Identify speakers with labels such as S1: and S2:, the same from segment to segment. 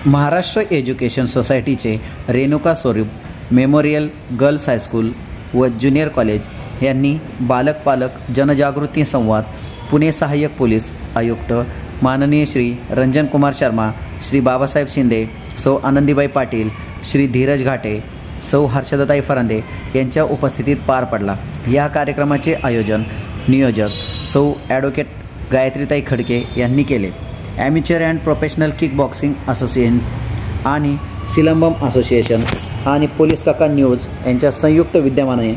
S1: Maharashtra education सोसायटीचे रेणुका स्वरूप memorial girls high school व ज्युनियर कॉलेज यांनी बालक पालक जनजागृती संवाद पुणे सहाय्यक पोलीस आयुक्त माननीय श्री रंजन कुमार शर्मा, श्री बाबासाहेब शिंदे, सौ आनंदीबाई पाटील, श्री धीरज घाटे, सौ हर्षदाताई फरांदे यांच्या उपस्थितीत पार पडला। या कार्यक्रमाचे आयोजन नियोजक सौ ॲडव्होकेट गायत्रीताई खडके यांनी केले। Amateur and professional kick boxing association आणि सिलंबम असोसिएशन आणि पोलीस काका न्यूज यांच्या संयुक्त विद्यमानाने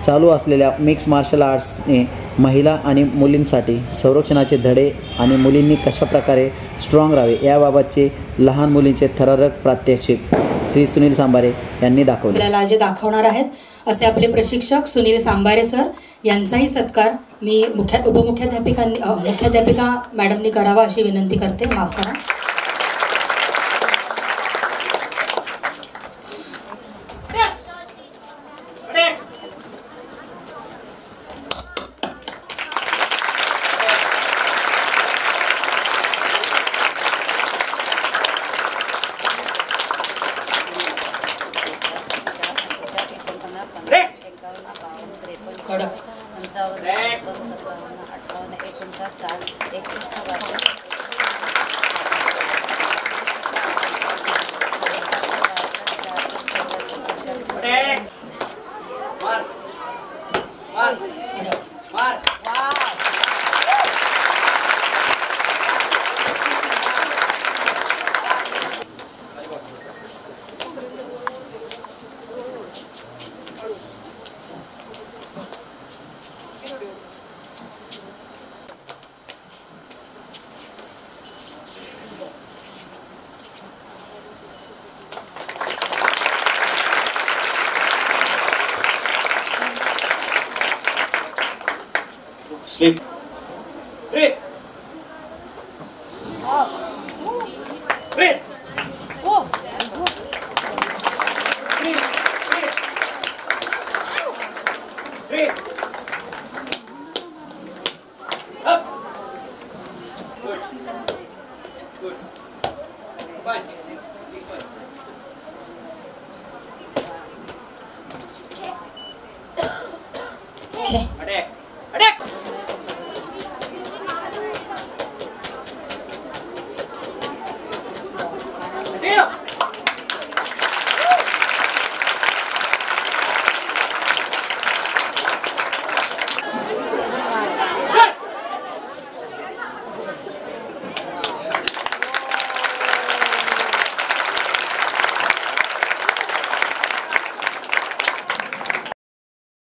S1: चालू असलेल्या मिक्स मार्शल आर्ट्सने महिला आणि मुलींसाठी संरक्षणाचे धडे आणि मुलींनी कशाप्रकारे स्ट्रॉंग राहावे याबाबतचे लहान मुलींचे थरारक प्रात्यक्षिक श्री सुनील सांबारे यांनी दाखवले।
S2: आपल्याला जे दाखवणार आहेत असे आपले प्रशिक्षक सुनील सांबारे सर यांचाही सत्कार मी मुख्याध्यापिका मॅडमनी करावा अशी विनंती करते। माफ करा।
S3: Sleep. Breathe. Breathe. Breathe. Breathe. Up. Good. Good. Punch. Big punch.
S2: Okay.
S3: Attack.